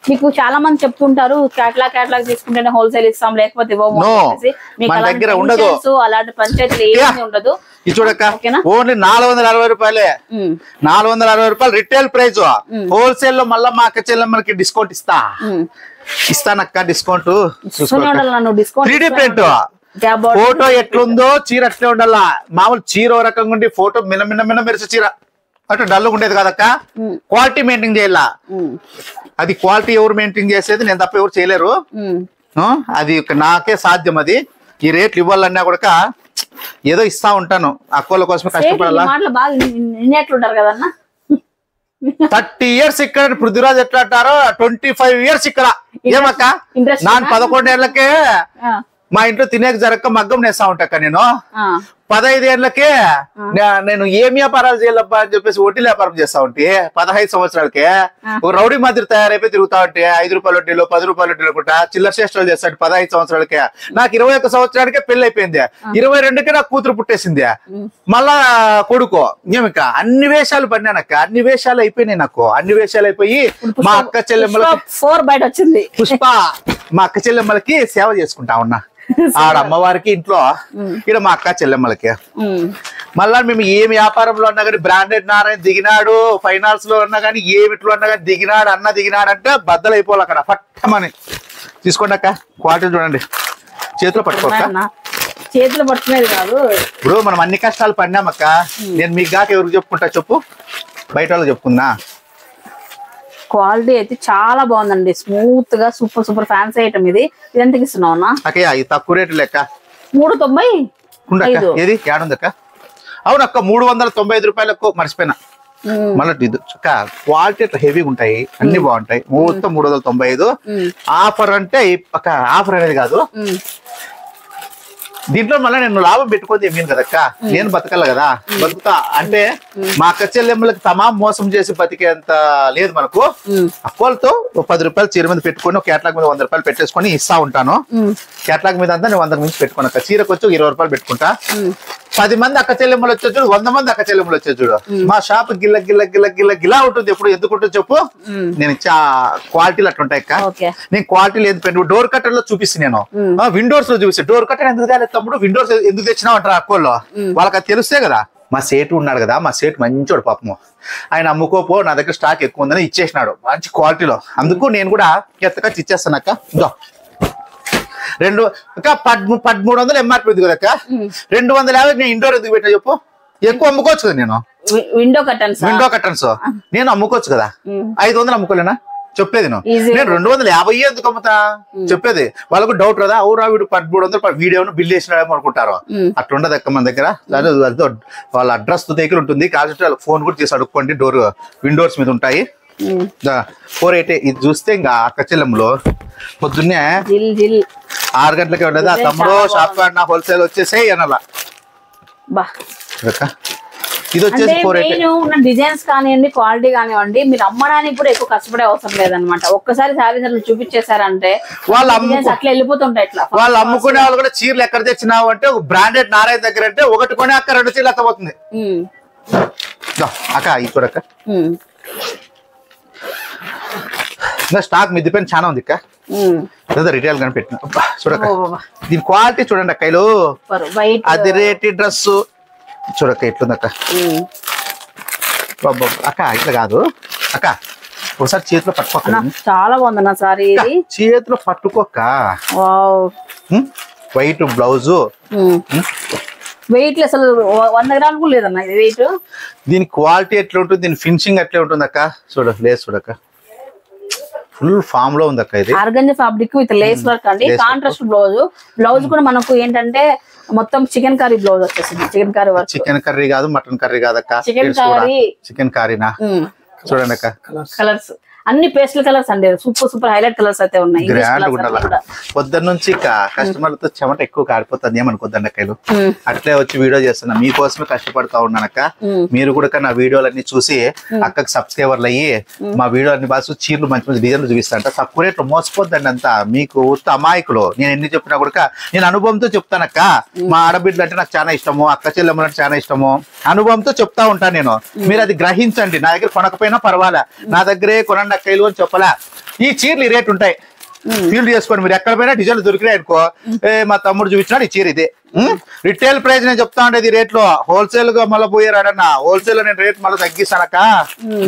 మీకు చాలా మంది చెప్తుంటారు కేటలాగ్ తీసుకుంటేనే హోల్సేల్ ఇస్తాం లేకపోతే అలాంటి పంచాయతీలు ఏమీ ఉండదు
ఇది చూడక్క ఓన్లీ 460 రూపాయలే 460 రూపాయలు రిటైల్ ప్రైస్ హోల్సేల్ లో మళ్ళీ మా అక్క చెల్లెమ్మలకి డిస్కౌంట్ ఇస్తానక్క డిస్కౌంట్ 3D ప్రింట్ ఫోటో ఎట్లుందో చీర అట్లే ఉండాలా మామూలు చీర ఓ రకంగా ఉండి ఫోటో మిన్న మెరిసే చీర అటు డల్గా ఉండేది కదక్క క్వాలిటీ మెయింటైన్ చేయాల అది క్వాలిటీ ఎవరు మెయింటైన్ చేసేది నేను తప్ప ఎవరు చేయలేరు అది నాకే సాధ్యం అది ఈ రేట్లు ఇవ్వాలన్నా కూడా ఏదో ఇస్తా ఉంటాను అక్కల కోసమే కష్టపడాలా 30 years ఇక్కడ పృథ్వీరాజ్ ఎట్లా అంటారో 25 years ఇక్కడ ఏమక్క నాన్న 11 ఏళ్ళకే మా ఇంట్లో తినేక జరగక మగ్గం నేస్తా ఉంటాక నేను 15 ఏళ్ళకే నేను ఏం వ్యాపారాలు చేయాలబ్బా అని చెప్పేసి వడ్డీ వ్యాపారం చేస్తా ఉంటే 15 సంవత్సరాలకే ఒక రౌడీ మాదిరి తయారైపోయి తిరుగుతా ఉంటే 5 రూపాయల వడ్డీలో 10 రూపాయల వడ్డీలో కూడా చిల్లర చేష్టలు చేస్తాడు 15 సంవత్సరాలకే నాకు 21 సంవత్సరానికే పెళ్లి అయిపోయింది 22కే నాకు కూతురు పుట్టేసింది మళ్ళా కొడుకో ఏమిక అన్ని వేషాలు పడినానక్క అన్ని వేషాలు అయిపోయినాయి నాకు అన్ని వేషాలు అయిపోయి మా అక్క చెల్లెమ్మలకి
బయట వచ్చింది
పుష్ప మా అక్క చెల్లెమ్మలకి సేవ చేసుకుంటా ఉన్నా ఆడ అమ్మవారికి ఇంట్లో ఇక్కడ మా అక్క చెల్లెమ్మలకి మళ్ళా మేము ఏం వ్యాపారంలో అన్నా కానీ బ్రాండెడ్ నారాయణ దిగినాడు ఫైనాన్స్ లో ఉన్నా కానీ ఏమిట్లో అన్నా కానీ దిగినాడు అంటే బద్దలు అయిపోవాలి అక్కడ పట్టమని తీసుకోండి అక్క క్వాలిటీ చూడండి చేతిలో పట్టుకోక
చేతులు పట్టుకునేది కాదు
ఇప్పుడు మనం అన్ని కష్టాలు పడినామక్క నేను మీకు కాక ఎవరికి చెప్పుకుంటా చెప్పు బయట వాళ్ళకి చెప్పుకున్నా
క్వాలిటీ అయితే చాలా బాగుందండి స్మూత్ గా సూపర్ ఫ్యాన్సీ ఐటమ్ ఇది ఎంతకి ఇస్తున్నావు
తక్కువ రేటు లెక్క
390
ఏది ఏడుందక్క అవునక్క 395 రూపాయలకు మర్చిపోయినా మళ్ళీ క్వాలిటీ అట్లా హెవీగా ఉంటాయి అన్ని బాగుంటాయి మొత్తం 395 ఆఫర్ అంటే ఆఫర్ అనేది కాదు దీంట్లో మళ్ళీ నేను లాభం పెట్టుకొని చెప్పాను కదక్క నేను బతకాలి కదా బతుకుతా అంటే మా అక్క చెల్లెమ్మలకి తమాం మోసం చేసి బతికేంత లేదు మనకు అక్కలతో 10 రూపాయలు చీర మీద పెట్టుకొని కేటలాగ్ మీద 100 రూపాయలు పెట్టేసుకొని ఇస్తా ఉంటాను కేటలాగ్ మీద అంతా నేను 100 మించి పెట్టుకున్నా అక్క చీరకు వచ్చి 20 రూపాయలు పెట్టుకుంటా 10 మంది అక్క చెల్లెమ్మలు వచ్చే చూడు 100 మంది అక్క చెల్లెమ్మలు వచ్చే చూడు మా షాప్ గిల్ల ఉంటుంది ఎప్పుడు ఎందుకు ఉంటుంది చెప్పు నేను క్వాలిటీలు అట్లుంటాయి అక్క నేను క్వాలిటీలు ఏది పెట్టు డోర్ కట్టర్ లో చూపిస్తాను నేను విండోర్స్ లో చూపిస్తాను డోర్ కట్టర్ ఎందుకు తేలేదు తమ్ముడు విండోర్స్ ఎందుకు తెచ్చినావు అంటారు అక్కల్లో వాళ్ళకి అది తెలుస్తే కదా మా సేటు ఉన్నాడు కదా మా సేటు మంచోడు పాపము ఆయన అమ్ముకోపో నా దగ్గర స్టాక్ ఎక్కువ ఉందని ఇచ్చేసినాడు మంచి క్వాలిటీలో అందుకు నేను కూడా ఎత్తకొచ్చి ఇచ్చేస్తాను అక్క ఇదో 1300 ఎంఆర్పీ ఉంది కదక్క 250 నేను ఇండోర్ ఎందుకు పెట్టా చెప్పు ఎక్కువ అమ్ముకోవచ్చు కదా నేను.
విండో కర్టన్స్
నేను అమ్ముకోవచ్చు కదా. 500 అమ్ముకోలేనా చెప్పేది నేను 250 ఎందుకు అమ్ముతా చెప్పేది. వాళ్ళకు డౌట్ కదా, అవురా వీడు 1300 వీడియోను బిల్ చేసినాడేమో అనుకుంటారు. అట్లా ఉండదు అక్క మన దగ్గర. వాళ్ళ అడ్రస్ దగ్గర ఉంటుంది కాబట్టి వాళ్ళకి ఫోన్ కూడా చేసి అడుక్కోండి. విండోర్స్ మీద ఉంటాయి. 480 ఇది చూస్తే ఇంకా అక్క చెల్లెంలో పొద్దున్నే 6 గంటలకే ఉండదు. ఆ తమ్ముడు షాప్ కాడిన హోల్సేల్ వచ్చేసే అనాల. ఇది వచ్చేసి 480.
డిజైన్స్ కానివ్వండి, క్వాలిటీ కానివ్వండి, మీరు అమ్మడానికి కూడా ఎక్కువ కష్టపడే అవసరం లేదనమాట. ఒక్కసారి శారీస్ అట్లా చూపించేశారంటే
వాళ్ళు
అట్లా వెళ్ళిపోతుంటాయి. ఇట్లా
వాళ్ళు అమ్ముకునే వాళ్ళు కూడా చీరలు ఎక్కడ తెచ్చినావు అంటే ఒక బ్రాండెడ్ నారాయణ దగ్గర అంటే ఒకటి కొని అక్క 2 చీరలు ఎత్తపోతుంది అక్క. ఇది చూడక్క ఇంకా స్టాక్ మిద్దిపైన చాలా ఉంది అక్క. రిటైల్ కానీ పెట్టిన చూడక్క. దీని క్వాలిటీ చూడండి అక్క. అది రేటి డ్రెస్ చూడక్క ఎట్లుందక్క. అక్క ఇట్లా కాదు అక్క, ఒకసారి చేతిలో పట్టుకోక.
చాలా బాగుంది సారీ.
చేతిలో పట్టుకోక. వైట్ బ్లౌజ్
వెయిట్ అసలు 100 గ్రాములు కూడా లేదన్న ఇది వెయిట్.
దీని క్వాలిటీ ఎట్లా ఉంటుంది, దీని ఫినిషింగ్ ఎట్లా ఉంటుంది అక్క. లేదు చూడక్క, ఫుల్ ఫామ్ లో ఉంది అక్క. ఇది
organza fabric with lace work అండి. కాంట్రాస్ట్ బ్లౌజ్ కూడా మనకు ఏంటంటే మొత్తం చికెన్ కర్రీ బ్లౌజ్ వచ్చేసింది. Chicken curry work.
Chicken curry కాదు, మటన్ కర్రీ కాదక్క. చికెన్ కర్రీనా చూడండి అక్క.
కలర్స్ అన్ని పేస్టల్ కలర్స్ అండి. సూపర్ హైలైట్ కలర్స్ అయితే ఉన్నాయి.
పొద్దున్న నుంచి కస్టమర్లతో చెమట ఎక్కువ కారిపోతుంది ఏమనుకోద్దండి అక్కలు. అట్లే వచ్చి వీడియో చేస్తున్నా, మీకోసమే కష్టపడతా ఉన్నానక్క. మీరు కూడా నా వీడియోలన్నీ చూసి అక్కకి సబ్స్క్రైబర్లు అయ్యి మా వీడియోలన్నీ బాగా చీరలు మంచి మంచి డిజైన్లు చూపిస్తాంట. తక్కువ రేట్లు మోసపోద్దండి అంతా. మీకు అమాయకులు నేను ఎన్ని చెప్పినా కూడా నేను అనుభవంతో చెప్తానక్క. మా ఆడబిడ్డలు అంటే నాకు చాలా ఇష్టము, అక్క చెల్లెమ్మలు అంటే చాలా ఇష్టము. అనుభవంతో చెప్తా ఉంటాను నేను. మీరు అది గ్రహించండి. నా దగ్గర కొనకపోయినా పర్వాలే, నా దగ్గరే కొనండి అక్కలు అని చెప్పలా. ఈ చీరలు ఈ రేట్ ఉంటాయి, ఫీల్డ్ చేసుకోండి. మీరు ఎక్కడ పోయినా డిజైన్లు దొరికినాయి అనుకో, మా తమ్ముడు చూపించినాడు ఈ చీర ఇదే. రిటైల్ ప్రైస్ నేను చెప్తా ఉండేది ఈ రేట్ లో. హోల్సేల్ గా మళ్ళీ పోయారన్న హోల్సేల్ నేను రేట్ మళ్ళీ తగ్గిస్తానక్క.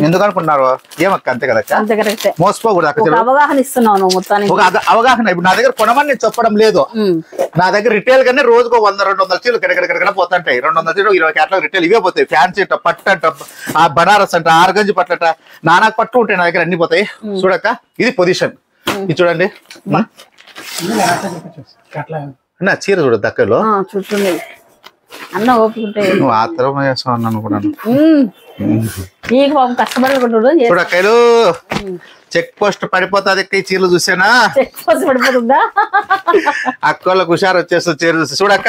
ఎందుకు అనుకున్నారు ఏమక్క? అంతే కదక్క, మోసపోకూడదు అక్క.
అవగాహన ఇస్తున్నాను మొత్తానికి.
ఒక అవగాహన. ఇప్పుడు నా దగ్గర కొనమని నేను చెప్పడం లేదు. నా దగ్గర రిటైల్ గానే రోజుకు 100-200 చీరలు కడకడ పోతుంటాయి. 200 చీరలు 20 క్యాటలాగ్ రిటైల్ ఇవే పోతాయి. ఫ్యాన్సీ అంట, పట్టు అంట, ఆ బనారస్ అంట, ఆర్గంజి పట్లట, నానా పట్టు ఉంటాయి నా దగ్గర, అన్ని పోతాయి. చూడక్క ఇది పొజిషన్. ఇది చూడండి నా చీర చూడద్దు అక్కలో.
అన్న ఓపిక
నువ్వు ఆత్రం చేస్తావు అనుకున్నాను.
చూడక్కలు
చెక్ పోస్ట్ పడిపోతుంది. ఈ చీరలు చూసానా
పడిపోతుందా?
అక్కలకు హుషారు వచ్చేస్తుంది చీర చూసి. చూడక్క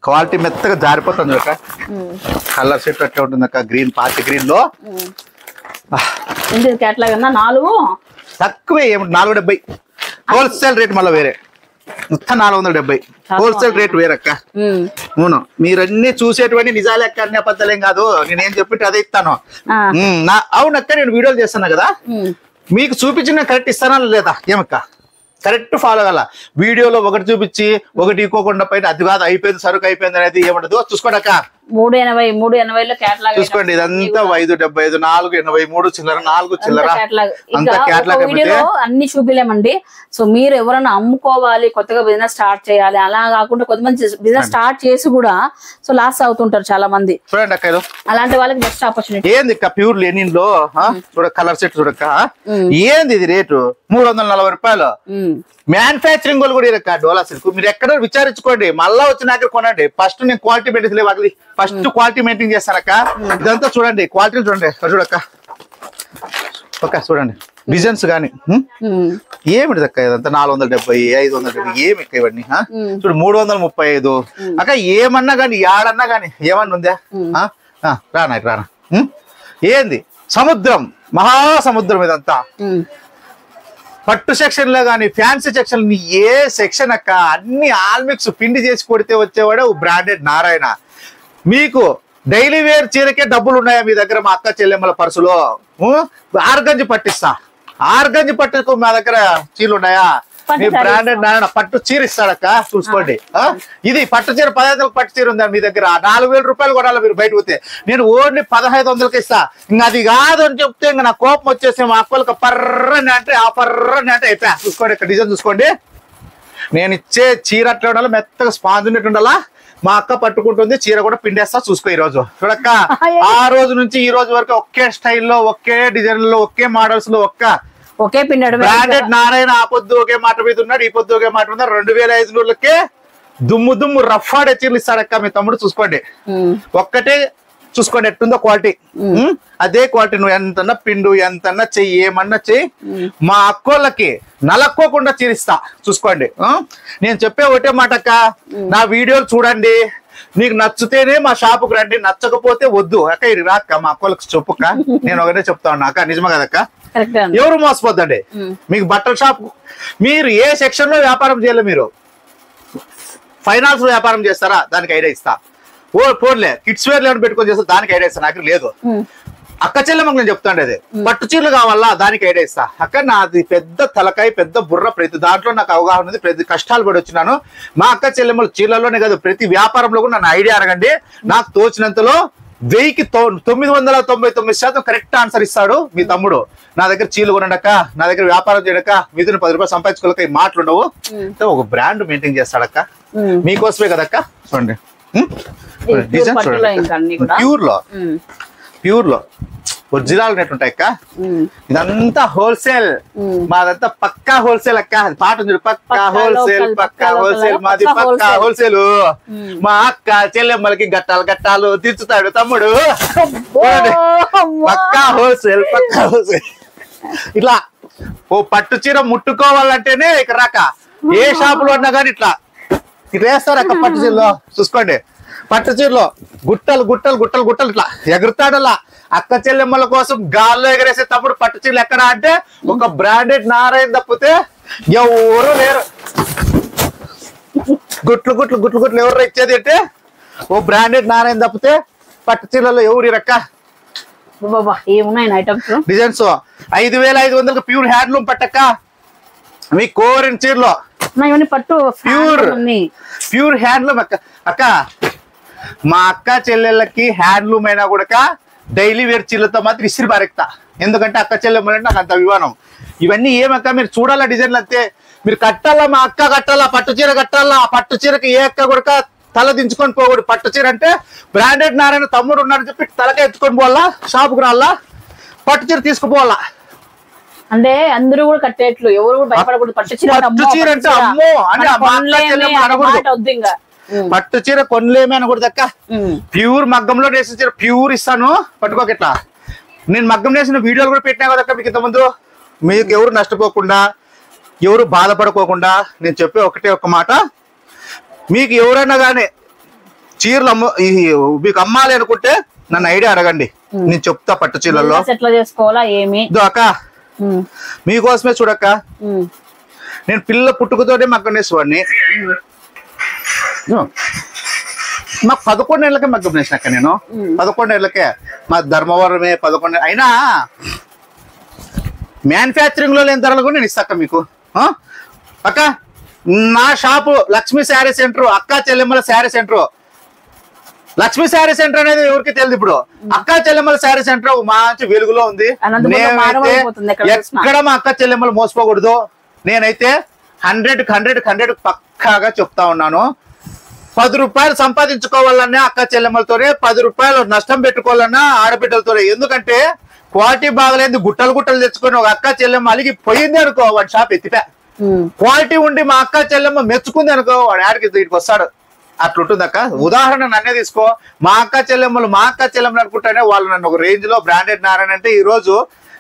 క్వాలిటీ మెత్తగా జారిపోతుంది అక్క. కలర్ సెట్ అట్లా ఉంటుంది అక్క. గ్రీన్, పాచి గ్రీన్ లో తక్కువే. 470 హోల్సేల్ రేట్. మళ్ళీ వేరే మొత్తం 470 హోల్సేల్ రేట్ వేరక్క. అవును, మీరన్నీ చూసేటువంటి నిజాలే అక్క, అన్ని అబద్ధాలేం కాదు. నేనేం చెప్పితే అదే ఇస్తాను. అవునక్క, నేను వీడియోలు చేస్తాను కదా, మీకు చూపించిన కరెక్ట్ ఇస్తానా లేదా ఏమక్క? Correct follow అవ్వాల. వీడియోలో ఒకటి చూపించి ఒకటి ఇవ్వకుండా పైన అది కాదు అయిపోయింది సరుకు అయిపోయింది అనేది ఏమంటదు చూసుకోండి అక్క.
380లో కేటలాగ్
చూసుకోండి. ఇదంతా 575, 483 చిల్లర, 4 చిల్లర అంతా కేటలాగ్.
అన్ని చూపిలేమండి. సో మీరు ఎవరైనా అమ్ముకోవాలి, కొత్తగా బిజినెస్ స్టార్ట్ చేయాలి, అలా కాకుండా కొంతమంది బిజినెస్ స్టార్ట్ చేసి కూడా సో లాస్ అవుతుంటారు చాలా మంది.
చూడండి అక్క,
అలాంటి వాళ్ళకి బెస్ట్ ఆపర్చునిటీ.
ఏంది ప్యూర్ లెనిన్ లో చూడ కలర్ సెట్ చూడక్క. ఏంది ఇది రేటు 340 రూపాయలు. మ్యానుఫ్యాక్చరింగ్ వాళ్ళు కూడా ఇరక్క డోలా సిల్క్. మీరు ఎక్కడ విచారించుకోండి, మళ్ళా వచ్చి దగ్గర కొనండి. ఫస్ట్ నేను క్వాలిటీ మెయింటైన్ లేవు, ఫస్ట్ క్వాలిటీ మెయింటైన్ చేస్తానక్క. ఇదంతా చూడండి, క్వాలిటీ చూడండి చూడక్క. ఓకే చూడండి డిజైన్స్ గానీ ఏమిటి అక్క. ఇదంతా 470, 570 ఏమి ఎక్క ఇవన్నీ. చూడు 335 అక్క. ఏమన్నా గానీ ఏడన్నా గానీ ఏమన్నా ఉందా? రానా రానా. ఏంది సముద్రం, మహాసముద్రం ఇదంతా. పట్టు సెక్షన్ లో గానీ, ఫ్యాన్సీ సెక్షన్ ఏ సెక్షన్ అక్క అన్ని ఆల్మిక్స్ పిండి చేసి కొడితే వచ్చేవాడే బ్రాండెడ్ నారాయణ. మీకు డైలీ వేర్ చీరకే డబ్బులు ఉన్నాయా మీ దగ్గర? మా అక్క చెల్లెమ్మల పర్సులో ఆర్గంజి పట్టిస్తా. ఆర్గంజి పట్టుకు మా దగ్గర చీరలు ఉన్నాయా? మీ బ్రాండెడ్ నారాయణ పట్టు చీర ఇస్తాడక్క. చూసుకోండి. ఇది పట్టు చీర 1500 పట్టు చీర ఉందా మీ దగ్గర? 4000 రూపాయలు కొనాలి మీరు బయట పోతే. నేను ఓన్లీ 1500కి ఇస్తా. ఇంకా అది కాదు అని చెప్తే ఇంకా నా కోపం వచ్చేసి మా అక్కలకు పర్రని అంటే ఆ పర్రని అంటే అయిపోయా. చూసుకోండి ఇక్కడ డిజైన్ చూసుకోండి. నేను ఇచ్చే చీర అట్లా ఉండాలి, మెత్తగా స్పాంజ్ ఉన్నట్టు ఉండాలా. మా అక్క పట్టుకుంటుంది, చీర కూడా పిండేస్తా చూసుకో. ఈ రోజు చూడక్క, ఆ రోజు నుంచి ఈ రోజు వరకు ఒకే స్టైల్లో, ఒకే డిజైన్ లో, ఒకే మోడల్స్ లో,
ఒకే పిండాడు
బ్రాండెడ్ నారాయణ. ఆ పొద్దు ఒకే మాట మీద ఉన్నాడు, ఈ పొద్దు ఒకే మాట ఉన్నాడు. 2500కే దుమ్ము రఫ్ ఆడే చీరలు ఇస్తాడక్క మీ తమ్ముడు. చూసుకోండి, ఒక్కటే చూసుకోండి ఎట్టుందో క్వాలిటీ. అదే క్వాలిటీ. నువ్వు ఎంతన్నా పిండు, ఎంతన్నా చెయ్యి, ఏమన్నా చెయ్యి, మా అక్కోళ్ళకి నలక్కోకుండా చీరిస్తా. చూసుకోండి. నేను చెప్పే ఒకటే మాట అక్క, నా వీడియోలు చూడండి, మీకు నచ్చితేనే మా షాపుకు రండి, నచ్చకపోతే వద్దు అక్క. ఇది రాక్క మా అక్కోళ్ళకి చెప్పుక్క. నేను ఒకటే చెప్తా ఉన్నా అక్క, నిజమే కదక్క. ఎవరు మోసపోద్దండి. మీకు బట్టల షాప్, మీరు ఏ సెక్షన్ లో వ్యాపారం చేయాలి, మీరు ఫైనాన్స్ లో వ్యాపారం చేస్తారా, దానికి ఐడియా ఇస్తా. పోన్లే కిడ్స్ వేర్ లేని పెట్టుకొని చేస్తా, దానికి ఐడియా ఇస్తా. నాకు లేదు. అక్క చెల్లెమ్మకి నేను చెప్తాండి, అది పట్టు చీరలు కావాలా, దానికి ఐడియా ఇస్తా. అక్క నాది పెద్ద తలకాయ, పెద్ద బుర్ర, ప్రతి దాంట్లో నాకు అవగాహన ఉంది, ప్రతి కష్టాలు పడి వచ్చినాను. మా అక్క చెల్లెమ్మలు చీరల్లోనే కాదు, ప్రతి వ్యాపారంలో కూడా నన్ను ఐడియా అడగండి. నాకు తోచినంతలో 1000కి 999% కరెక్ట్ ఆన్సర్ ఇస్తాడు మీ తమ్ముడు. నా దగ్గర చీరలు కొనడక్క, నా దగ్గర వ్యాపారం చేయడక్క, వీధిని 10 రూపాయలు సంపాదించుకోలేక ఈ మాటలు ఉండవు. ఒక బ్రాండ్ మెయింటైన్ చేస్తాడక్క, మీకోసమే కదక్క. చూడండి డిజైన్ చూడండి, ప్యూర్ లో ఒరిజినల్ నెట్ ఉంటాయి అక్క. ఇదంతా హోల్సేల్, మాదంతా పక్కా హోల్సేల్ అక్క. పాట చూడు, పక్కా హోల్సేల్, పక్కా హోల్సేల్, మాది పక్కా హోల్సేల్. మా అక్క చెల్లెమ్మలకి గట్టాలు తీర్చుతాడు తమ్ముడు. పక్కా హోల్సేల్, పక్కా హోల్సేల్. ఇట్లా ఓ పట్టు చీర ముట్టుకోవాలంటేనే ఇక్కడ రాక, ఏ షాపులో ఉన్నా కానీ ఇట్లా వేస్తారు అక్క. పట్టు చీరలో చూసుకోండి, పట్టు చీరలో గుట్టలు ఇట్లా ఎగురుతాడలా. అక్క చెల్లెమ్మల కోసం గాల్లో ఎగరేసే తమ్ముడు పట్టు చీరలు ఎక్కడ అంటే ఒక బ్రాండెడ్ నారాయణ తప్పితే ఎవరు లేరు. గుట్లు ఎవరు ఇచ్చేది అంటే ఓ బ్రాండెడ్ నారాయణ తప్పితే పట్టు చీరలలో ఎవరు రక్క.
ఏమున్నాయి ఐటమ్స్,
డిజైన్స్ 5500 ప్యూర్ హ్యాండ్లూమ్ పట్టక్క. మీ కోరిన చీరలో
పట్టు
ప్యూర్ హ్యాండ్లూమ్ అక్క. అక్క మా అక్క చెల్లెళ్ళకి హ్యాండ్లూమ్ అయినా కూడా డైలీ వేర్ చీరలతో మాత్రం ఇసిరి పారెక్తా. ఎందుకంటే అక్క చెల్లెమ్మలంటే నాకు అంత అభిమానం. ఇవన్నీ ఏమక్క మీరు చూడాలా, డిజైన్లు అంతే. మీరు కట్టాలా, మా అక్క కట్టాలా, పట్టు చీర కట్టాలా. ఆ పట్టు చీరకి ఏ అక్క కూడా తల దించుకొని పోకూడదు. పట్టు చీర అంటే బ్రాండెడ్ నారాయణ తమ్ముడు ఉన్నాడని చెప్పి తలకే ఎత్తుకొని పోవాలా, షాపుకు రావాలా, పట్టు చీర తీసుకుపోవాలా.
అంటే అందరూ కూడా కట్టేట్లు, ఎవరు కూడా భయపడకూడదు. పట్టు చీర
అంటే అమ్మో అని అనకూడదు. పట్టు చీర కొనలేమే అనకూడదు అక్క. ప్యూర్ మగ్గంలో వేసిన చీర ప్యూర్ ఇస్తాను, పట్టుకోక. ఇట్లా నేను మగ్గం వేసిన వీడియోలు కూడా పెట్టినా కదక్క మీకు ఇంతకుముందు. మీకు ఎవరు నష్టపోకుండా, ఎవరు బాధపడుకోకుండా నేను చెప్పే ఒకటే ఒక మాట, మీకు ఎవరైనా కానీ చీరలు మీకు అమ్మాలి అనుకుంటే నన్ను ఐడియా అడగండి, నేను చెప్తా. పట్టు చీరలలో
ఎట్లా చేసుకోవాలా ఏమి
అక్క మీకోసమే చూడక్క. నేను పిల్ల పుట్టుకతోనే మగ్గం వేసేవాడిని. మాకు 11 ఏళ్ళకే మగ్గం వేసినాక నేను 11 ఏళ్ళకే మా ధర్మవరమే 11. అయినా మ్యానుఫ్యాక్చరింగ్ లో లేని ధరలు కూడా నేను ఇస్తాక మీకు. అక్క నా షాపు లక్ష్మీ శారీ సెంటర్, అక్క చెల్లెమ్మల శారీ సెంటర్. లక్ష్మీ శారీ సెంటర్ అనేది ఎవరికి తెలియదు. ఇప్పుడు అక్క చెల్లెమ్మల శారీ సెంటర్ మంచి వెలుగులో ఉంది. ఎక్కడ మా అక్క చెల్లెమ్మలు మోసపోకూడదు. నేనైతే 100 పక్కాగా చెప్తా ఉన్నాను. 10 రూపాయలు సంపాదించుకోవాలన్నా అక్క చెల్లెమ్మలతోనే, 10 రూపాయలు నష్టం పెట్టుకోవాలన్నా ఆడబిడ్డలతోనే. ఎందుకంటే క్వాలిటీ బాగలేదు, గుట్టలు తెచ్చుకొని ఒక అక్క చెల్లెమ్మ అలిగి పోయింది అనుకో, వాడి షాప్ ఎత్తిపా. క్వాలిటీ ఉండి మా అక్క చెల్లెమ్మ మెచ్చుకుంది అనుకో, వాడు ఆడికి ఇటుకు వస్తాడు. అట్లుంటుంది అక్క. ఉదాహరణ నన్నే తీసుకో. మా అక్క చెల్లెమ్మలు అనుకుంటేనే వాళ్ళు నన్ను ఒక రేంజ్ లో బ్రాండెడ్ నారాయణ అంటే, ఈ రోజు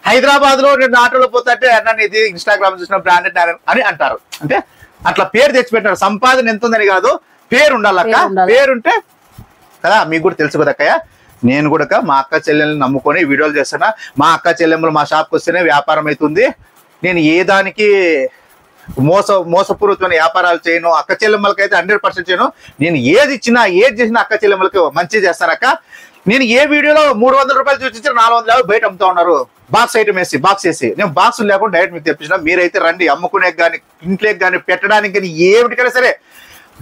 హైదరాబాద్ లో నేను ఆటోలో పోతుంటే అన్న ఇది ఇన్స్టాగ్రామ్ చూసిన బ్రాండెడ్ నారాయణ అని అంటారు. అంటే అట్లా పేరు తెచ్చిపెట్టారు. సంపాదన ఎంత ఉందని కాదు, పేరు ఉండాలక్క. పేరుంటే కదా మీకు కూడా తెలుసు కదక్కయ్య. నేను కూడా మా అక్క చెల్లెల్ని నమ్ముకొని వీడియోలు చేస్తున్నా. మా అక్క చెల్లెమ్మలు మా షాప్కి వస్తేనే వ్యాపారం అవుతుంది. నేను ఏ దానికి మోసపూరితమైన వ్యాపారాలు చేయను. అక్క చెల్లెమ్మలకైతే 100% చేయను. నేను ఏది చేసినా అక్క చెల్లెమ్మలకి మంచి చేస్తానక్క. నేను ఏ వీడియోలో 300 రూపాయలు చూపించారు, 450 బయట అమ్ముతా ఉన్నారు. బాక్స్ ఐటమ్ బాక్స్ వేసి. నేను బాక్స్ లేకుండా డైరెక్ట్ మీకు తెప్పించిన. మీరైతే రండి, అమ్ముకునే కానీ ఇంట్లోకి కానీ పెట్టడానికి కానీ ఏమిటికైనా సరే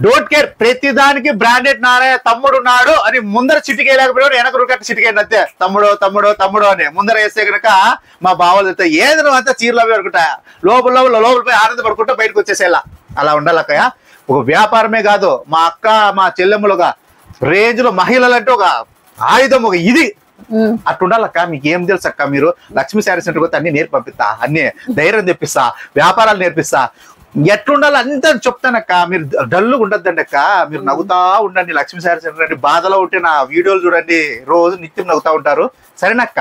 డోంట్ కేర్. ప్రతి దానికి బ్రాండెడ్ నారాయణ తమ్ముడు ఉన్నాడు అని ముందర చిటికేయలేకపోయాడు, వెనక రుకట్టు చిటికేయండి అంతే. తమ్ముడు అని ముందర వేస్తే కనుక మా బావలు చెప్తా ఏదో అంతా చీరలు అవి అనుకుంటా, లోపల పోయి ఆనందపడుకుంటా బయటకు వచ్చేసేలా. అలా ఉండాలక్కయ్య. ఒక వ్యాపారమే కాదు, మా అక్క మా చెల్లెమ్మలుగా రేంజ్ లో మహిళలంటే ఒక ఆయుధం, ఒక ఇది అట్టుండాలక్క. మీకు ఏం తెలుసు అక్క, మీరు లక్ష్మీ శారీ సెంటర్కి వస్తే అన్ని నేర్పి పంపిస్తా, అన్ని ధైర్యం తెప్పిస్తా, వ్యాపారాలు నేర్పిస్తా, ఎట్లుండాలి అంతా చెప్తానక్క. మీరు డల్లుగా ఉండద్దండి అక్క, మీరు నవ్వుతా ఉండండి. లక్ష్మీ శారీ సెంటర్ అండి, బాధలో ఉంటే నా వీడియోలు చూడండి, రోజు నిత్యం నవ్వుతా ఉంటారు. సరేనక్క,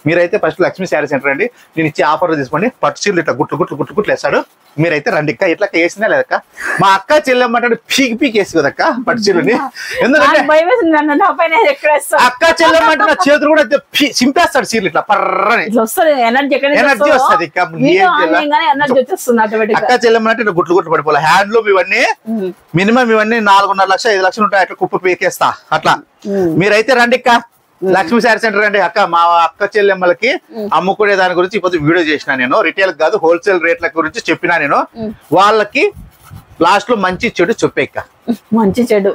మీరైతే ఫస్ట్ లక్ష్మీ శారీ సెంటర్ అండి, నేను ఇచ్చే ఆఫర్లు తీసుకోండి. పట్టు చీరలు ఇట్లా గుట్లు వేస్తాడు, మీరైతే రండి అక్క. ఇట్లా వేసినా లేదక్క, మా అక్క చెల్లెమ్మంటే పీకి వేసి కదక్క పట్టు చీరని. ఎందుకంటే అక్క చెల్లెమ్మంటే నా చేతులు కూడా చింపేస్తాడు చీరలు ఇట్లా పర్రని, ఎనర్జీ వస్తుంది. అక్క చెల్లెమ్మంటే ఇట్లా గుట్లు పడిపోలే. హ్యాండ్లూమ్ ఇవన్నీ మినిమం ఇవన్నీ 4.5 లక్షలు 5 లక్షలు ఉంటాయి, అట్లా కుప్ప పీకేస్తా అట్లా. మీరైతే రండి అక్క, లక్ష్మీ శారీ సెంటర్ అండి. అక్క మా అక్క చెల్లెమ్మలకి అమ్ముకునే దాని గురించి ఇప్పుడు వీడియో చేసిన నేను, రిటైల్ కాదు హోల్సేల్ రేట్ల గురించి చెప్పినా నేను. వాళ్ళకి లాస్ట్ లో మంచి చెడు చెప్పేక్క,
మంచి చెడు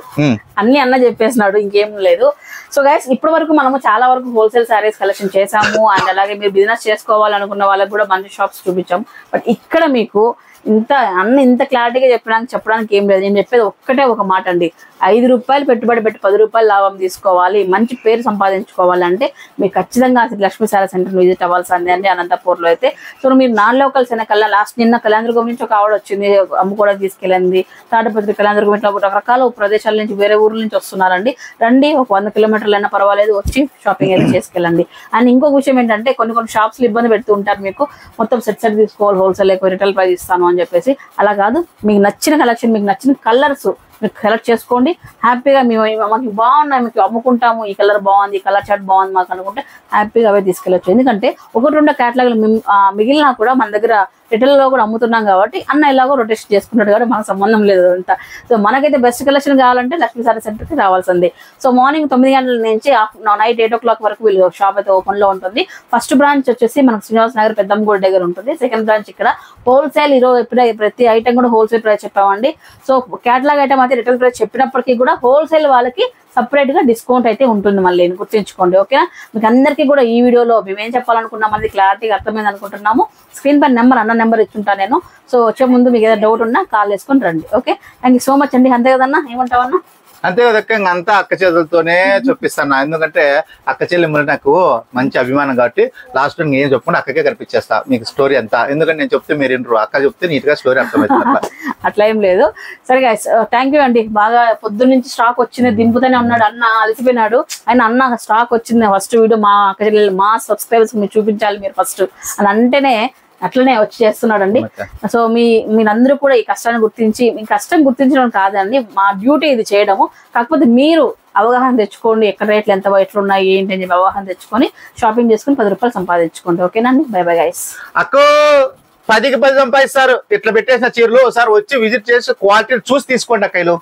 అన్ని అన్న చెప్పేసినాడు, ఇంకేం లేదు. సో గైస్, ఇప్పటి వరకు మనము చాలా వరకు హోల్సేల్ శారీస్ కలెక్షన్ చేసాము. అండ్ అలాగే మీరు బిజినెస్ చేసుకోవాలనుకున్న వాళ్ళకి కూడా మంచి షాప్స్ చూపించాం. బట్ ఇక్కడ మీకు ఇంత క్లారిటీగా చెప్పడానికి ఏం లేదు. నేను చెప్పేది ఒక్కటే ఒక మాట అండి, 5 రూపాయలు పెట్టుబడి పెట్టి 10 రూపాయలు లాభం తీసుకోవాలి, మంచి పేరు సంపాదించుకోవాలంటే మీరు ఖచ్చితంగా లక్ష్మీ శారీ సెంటర్ విజిట్ అవ్వాల్సిందే అండి, అనంతపూర్లో అయితే. సో మీరు నాన్ లోకల్స్ అయినా నిన్న కళ్యాణదుర్గం నుంచి ఒక ఆవిడ వచ్చింది, అమ్ముకోవడానికి తీసుకెళ్ళింది. తాడపత్రి కళ్యాణదుర్గం ఇట్లా రకరకాల ప్రదేశాల నుంచి వేరే ఊర్ల నుంచి వస్తున్నారండి. రండి, ఒక 100 కిలోమీటర్లు అయినా పర్వాలేదు, వచ్చి షాపింగ్ అయితే చేసుకెళ్ళండి. అండ్ ఇంకొక విషయం ఏంటంటే, కొన్ని షాప్స్ ఇబ్బంది పెడుతూ ఉంటారు, మీకు మొత్తం సెట్ తీసుకోవాలి, హోల్సేల్ ఎక్కువ రిటైల్ ప్రైస్ ఇస్తాను అని చెప్పేసి. అలా కాదు, మీకు నచ్చిన కలెక్షన్, మీకు నచ్చిన కలర్స్ మీరు సెలెక్ట్ చేసుకోండి. హ్యాపీగా మాకు బాగున్నాయి, మీకు అమ్ముకుంటాము, ఈ కలర్ బాగుంది, ఈ కలర్ చార్ట్ బాగుంది మాకు అనుకుంటే హ్యాపీగా అవే తీసుకెళ్ళచ్చు. ఎందుకంటే 1-2 క్యాటలాగులు మిగిలినా కూడా మన దగ్గర రిటైల్లో కూడా అమ్ముతున్నాం కాబట్టి అన్న ఇలాగో రొటేషన్ చేసుకుంటాడు కాబట్టి మనకు సంబంధం లేదు అంతా. సో మనకైతే బెస్ట్ కలెక్షన్ కావాలంటే లక్ష్మీ శారీ సెంటర్కి రావాల్సిందే. సో మార్నింగ్ 9 గంటల నుంచి నైట్ 8 o'clock వరకు వీళ్ళు షాప్ అయితే ఓపెన్ లో ఉంటుంది. ఫస్ట్ బ్రాంచ్ వచ్చేసి మనకు శ్రీనివాస్ నగర్ పెద్దమ్మగూడ దగ్గర ఉంటుంది. సెకండ్ బ్రాంచ్ ఇక్కడ హోల్సేల్, ఈరోజు ప్రతి ఐటమ్ కూడా హోల్సేల్ ప్రైస్ చెప్పామండి. సో క్యాటలాగ్ ఐటమ్ అయితే రిటైల్ ప్రైస్ చెప్పినప్పటికీ కూడా హోల్సేల్ వాళ్ళకి సపరేట్ గా డిస్కౌంట్ అయితే ఉంటుంది, మళ్ళీ గుర్తుంచుకోండి. ఓకేనా, మీకు అందరికీ కూడా ఈ వీడియోలో మేము ఏం చెప్పాలనుకున్నాం అనేది క్లారిటీగా అర్థమైంది అనుకుంటున్నాము. స్క్రీన్ పై అన్న నెంబర్ ఇచ్చుంటాను నేను. సో వచ్చే ముందు మీకు ఏదైనా డౌట్ ఉన్నా కాల్ చేసుకొని రండి. Okay, thank you so much అండి. అంతే కదన్నా, ఏమంటావన్నా?
అంతే కదక్క, అంతా అక్క చేతులతోనే చూపిస్తాను. ఎందుకంటే అక్క చెల్లెమ్మలు నాకు మంచి అభిమానం కాబట్టి లాస్ట్ ఏం చెప్పకుండా అక్కకే కనిపించేస్తా మీకు స్టోరీ అంతా. ఎందుకంటే నేను చెప్తే మీరు వినరు, అక్క చెప్తే నీట్ గా స్టోరీ అర్థమవుతుంది.
అట్లా ఏం లేదు. సరే గైస్, థ్యాంక్ యూ అండి. బాగా పొద్దున్న నుంచి స్టాక్ వచ్చింది, దింపుతూనే ఉన్నాడు అన్న, అలసిపోయినాడు. ఆయన అన్న స్టాక్ వచ్చింది, ఫస్ట్ వీడియో మా అక్క చెల్లెలు మా సబ్స్క్రైబర్స్ మీరు చూపించాలి మీరు ఫస్ట్ అని అంటేనే అట్లనే వచ్చి చేస్తున్నాడు అండి. సో మీరందరూ కూడా ఈ కష్టాన్ని గుర్తించి, మీ కష్టం గుర్తించడం కాదండి, మా డ్యూటీ ఇది చేయడము. కాకపోతే మీరు అవగాహన తెచ్చుకోండి, ఎక్కడ రేట్లు ఎట్లున్నాయి ఏంటి అని చెప్పి అవగాహన తెచ్చుకొని షాపింగ్ చేసుకుని 10 రూపాయలు సంపాదించుకోండి. ఓకేనా అండి, బై బై గైస్.
అక్కో 10కి 10 సంపాదిస్తారు ఇట్లా పెట్టేసిన చీరలు. ఒకసారి వచ్చి విజిట్ చేసి క్వాలిటీ చూసి తీసుకోండి అక్కలు.